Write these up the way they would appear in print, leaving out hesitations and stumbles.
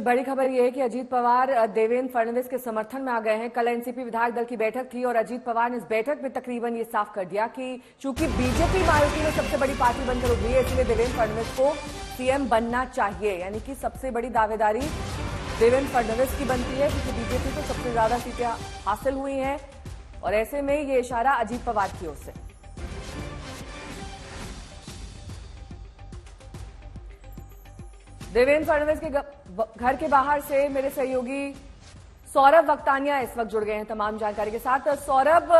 बड़ी खबर यह है कि अजीत पवार देवेंद्र फडणवीस के समर्थन में आ गए हैं। कल एनसीपी विधायक दल की बैठक थी और अजीत पवार ने इस बैठक में तकरीबन ये साफ कर दिया कि चूंकि बीजेपी मायावती में सबसे बड़ी पार्टी बनकर उभरी है, इसलिए देवेंद्र फडणवीस को सीएम बनना चाहिए। यानी कि सबसे बड़ी दावेदारी देवेंद्र फडणवीस की बनती है क्योंकि बीजेपी को सबसे ज्यादा सीटें हासिल हुई हैं और ऐसे में ये इशारा अजीत पवार की ओर से। देवेंद्र फडणवीस के घर के बाहर से मेरे सहयोगी सौरभ वक्तानिया इस वक्त जुड़ गए हैं तमाम जानकारी के साथ। सौरभ,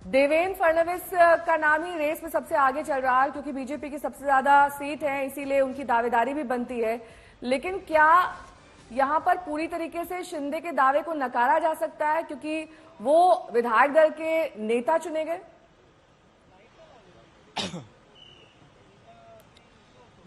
देवेंद्र फडणवीस का नाम ही रेस में सबसे आगे चल रहा है क्योंकि बीजेपी की सबसे ज्यादा सीट है, इसीलिए उनकी दावेदारी भी बनती है। लेकिन क्या यहां पर पूरी तरीके से शिंदे के दावे को नकारा जा सकता है क्योंकि वो विधायक दल के नेता चुने गए?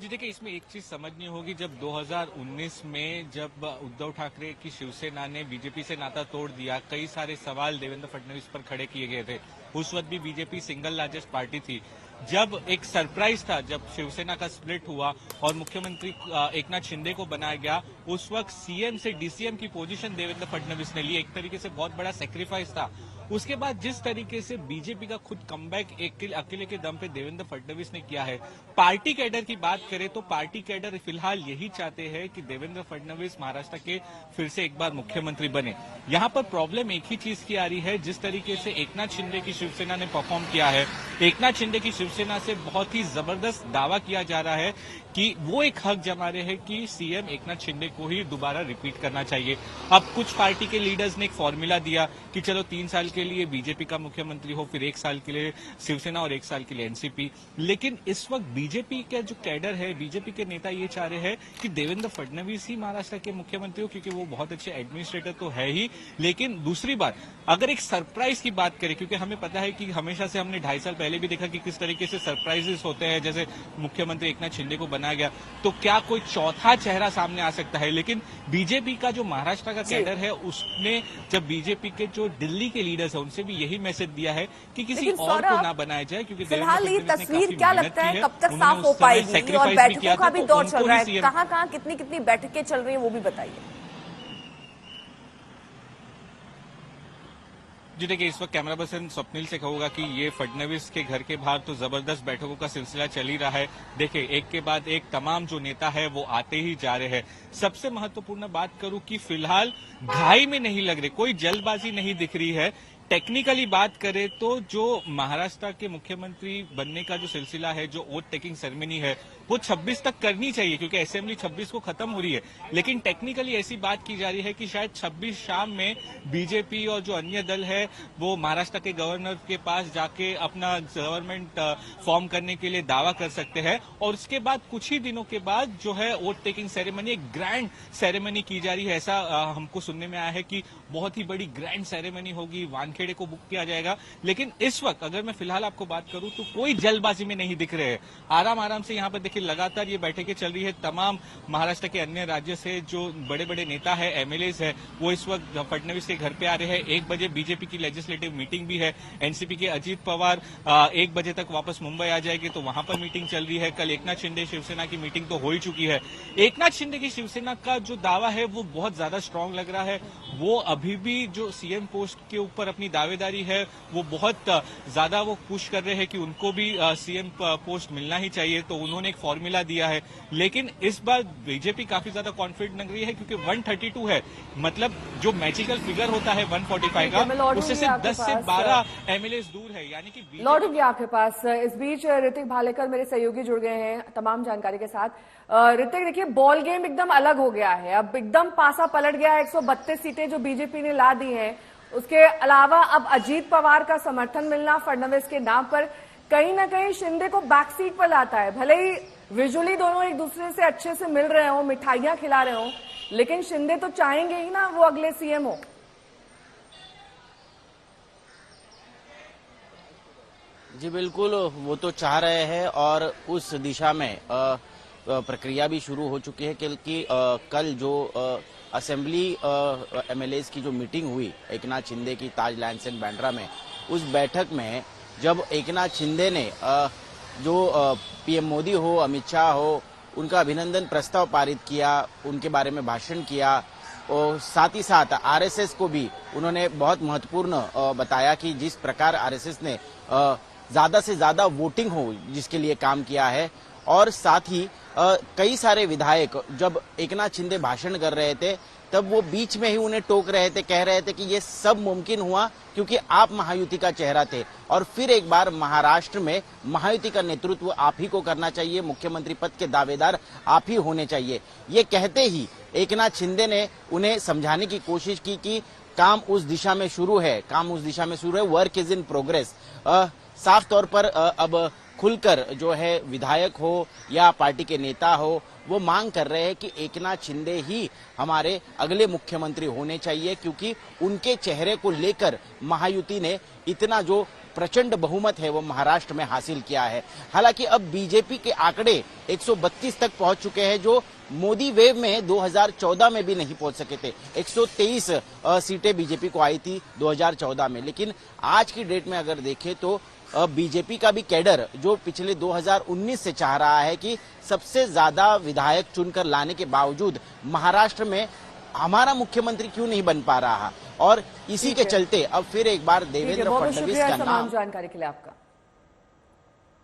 जी देखिए, इसमें एक चीज समझनी होगी, जब 2019 में जब उद्धव ठाकरे की शिवसेना ने बीजेपी से नाता तोड़ दिया, कई सारे सवाल देवेंद्र फडणवीस पर खड़े किए गए थे। उस वक्त भी बीजेपी सिंगल लार्जेस्ट पार्टी थी। जब एक सरप्राइज था, जब शिवसेना का स्प्लिट हुआ और मुख्यमंत्री एकनाथ शिंदे को बनाया गया, उस वक्त सीएम से डीसीएम की पोजीशन देवेंद्र फडणवीस ने ली। एक तरीके से बहुत बड़ा सेक्रीफाइस था। उसके बाद जिस तरीके से बीजेपी का खुद कमबैक अकेले के दम पे देवेंद्र फडणवीस ने किया है, पार्टी कैडर की बात करें तो पार्टी कैडर फिलहाल यही चाहते हैं कि देवेंद्र फडणवीस महाराष्ट्र के फिर से एक बार मुख्यमंत्री बने। यहां पर प्रॉब्लम एक ही चीज की आ रही है, जिस तरीके से एकनाथ शिंदे की शिवसेना ने परफॉर्म किया है, एकनाथ शिंदे की शिवसेना से बहुत ही जबरदस्त दावा किया जा रहा है कि वो एक हक जमा रहे हैं कि सीएम एकनाथ शिंदे को ही दोबारा रिपीट करना चाहिए। अब कुछ पार्टी के लीडर्स ने एक फॉर्मूला दिया कि चलो 3 साल के लिए बीजेपी का मुख्यमंत्री हो, फिर 1 साल के लिए शिवसेना और 1 साल के लिए एनसीपी। लेकिन इस वक्त बीजेपी का जो कैडर है, बीजेपी के नेता ये चाह रहे हैं कि देवेंद्र फडणवीस ही महाराष्ट्र के मुख्यमंत्री हो, क्योंकि वो बहुत अच्छे एडमिनिस्ट्रेटर तो है ही। लेकिन दूसरी बात, अगर एक सरप्राइज की बात करें, क्योंकि हमें पता है कि हमेशा से हमने 2.5 साल पहले भी देखा कि किस तरीके से सरप्राइजेस होते हैं, जैसे मुख्यमंत्री एकनाथ शिंदे को बनाया गया, तो क्या कोई चौथा चेहरा सामने आ सकता है। लेकिन बीजेपी का जो महाराष्ट्र का कैडर है, उसने जब बीजेपी के जो दिल्ली के लीडर्स है उनसे भी यही मैसेज दिया है कि किसी और को ना बनाया जाए, क्योंकि फिलहाल ये तस्वीर क्या लगता है कब तक साफ हो पाएगी और बैठकों का भी दौर चल रहा है, कहां कितनी कितनी बैठकें चल रही है वो भी बताइए। जी देखिए, इस वक्त कैमरा पर्सन स्वप्निल से कहूंगा कि ये फडणवीस के घर के बाहर तो जबरदस्त बैठकों का सिलसिला चल ही रहा है। देखिए, एक के बाद एक तमाम जो नेता है वो आते ही जा रहे हैं। सबसे महत्वपूर्ण बात करूं कि फिलहाल घाई में नहीं लग रही, कोई जल्दबाजी नहीं दिख रही है। टेक्निकली बात करें तो जो महाराष्ट्र के मुख्यमंत्री बनने का जो सिलसिला है, जो वोट टेकिंग सेरेमनी है, वो 26 तक करनी चाहिए क्योंकि असेंबली 26 को खत्म हो रही है। लेकिन टेक्निकली ऐसी बात की जा रही है कि शायद 26 शाम में बीजेपी और जो अन्य दल है वो महाराष्ट्र के गवर्नर के पास जाके अपना गवर्नमेंट फॉर्म करने के लिए दावा कर सकते हैं और उसके बाद कुछ ही दिनों के बाद जो है वोट टेकिंग सेरेमनी, एक ग्रैंड सेरेमनी की जा रही है। ऐसा हमको सुनने में आया है कि बहुत ही बड़ी ग्रैंड सेरेमनी होगी, वानखेड़े को बुक किया जाएगा। लेकिन इस वक्त अगर मैं फिलहाल आपको बात करूं तो कोई जल्दबाजी में नहीं दिख रहे हैं। आराम आराम से यहाँ पर देखिए लगातार ये बैठकें चल रही है। तमाम महाराष्ट्र के अन्य राज्य से जो बड़े बड़े नेता है, एमएलएज है, वो इस वक्त फडणवीस के घर पे आ रहे हैं। 1 बजे बीजेपी की लेजिस्लेटिव मीटिंग भी है। एनसीपी के अजीत पवार 1 बजे तक वापस मुंबई आ जाएंगे, तो वहां पर मीटिंग चल रही है। कल एकनाथ शिंदे शिवसेना की मीटिंग तो हो ही चुकी है। एकनाथ शिंदे की शिवसेना का जो दावा है वो बहुत ज्यादा स्ट्रांग लग रहा है। वो अभी भी जो सीएम पोस्ट के ऊपर अपनी दावेदारी है वो बहुत ज्यादा वो पुश कर रहे हैं कि उनको भी सीएम पोस्ट मिलना ही चाहिए, तो उन्होंने एक फॉर्मूला दिया है। लेकिन इस बार बीजेपी काफी ज्यादा कॉन्फिडेंट लग रही है क्योंकि 132 है, मतलब जो मैजिकल फिगर होता है 145 का, उससे सिर्फ 10 से 12 एमएलए दूर है। यानी कि लौटूंगी आपके पास। इस बीच ऋतिक भालेकर मेरे सहयोगी जुड़ गए हैं तमाम जानकारी के साथ। ऋतिक, देखिए बॉल गेम एकदम अलग हो गया है, अब एकदम पासा पलट गया है। 132 सीटें जो बीजेपी ने ला दी हैं, उसके अलावा अब अजीत पवार का समर्थन मिलना फडणवीस के नाम पर कहीं ना कहीं शिंदे को बैकसीट पर लाता है। भले ही विजुअली दोनों एक दूसरे से अच्छे से मिल रहे हो, मिठाइयां खिला रहे हो, लेकिन शिंदे तो चाहेंगे ही ना वो अगले सीएम हो। जी बिल्कुल, वो तो चाह रहे हैं और उस दिशा में प्रक्रिया भी शुरू हो चुकी है क्योंकि कल जो असेंबली एमएलएज की जो मीटिंग हुई एकनाथ शिंदे की ताज लैंड्स एंड बांद्रा में, उस बैठक में जब एकनाथ शिंदे ने जो पीएम मोदी हो, अमित शाह हो, उनका अभिनंदन प्रस्ताव पारित किया, उनके बारे में भाषण किया और साथ ही साथ आरएसएस को भी उन्होंने बहुत महत्वपूर्ण बताया कि जिस प्रकार आरएसएस ने ज्यादा से ज्यादा वोटिंग हो जिसके लिए काम किया है। और साथ ही कई सारे विधायक जब एकनाथ शिंदे भाषण कर रहे थे तब वो बीच में ही उन्हें टोक रहे थे, कह रहे थे कि ये सब मुमकिन हुआ क्योंकि आप महायुति का चेहरा थे और फिर एक बार महाराष्ट्र में महायुति का नेतृत्व आप ही को करना चाहिए, मुख्यमंत्री पद के दावेदार आप ही होने चाहिए। ये कहते ही एकनाथ शिंदे ने उन्हें समझाने की कोशिश की कि काम उस दिशा में शुरू है, वर्क इज इन प्रोग्रेस। साफ तौर पर अब खुलकर जो है विधायक हो या पार्टी के नेता हो वो मांग कर रहे हैं कि एकनाथ शिंदे ही हमारे अगले मुख्यमंत्री होने चाहिए क्योंकि उनके चेहरे को लेकर महायुति ने इतना जो प्रचंड बहुमत है वो महाराष्ट्र में हासिल किया है। हालांकि अब बीजेपी के आंकड़े 132 तक पहुंच चुके हैं जो मोदी वेव में 2014 में भी नहीं पहुंच सके थे। 123 सीटें बीजेपी को आई थी 2014 में, लेकिन आज की डेट में अगर देखें तो बीजेपी का भी कैडर जो पिछले 2019 से चाह रहा है कि सबसे ज्यादा विधायक चुनकर लाने के बावजूद महाराष्ट्र में हमारा मुख्यमंत्री क्यों नहीं बन पा रहा और इसी के चलते अब फिर एक बार देवेंद्र फडणवीस का नाम। जानकारी के लिए आपका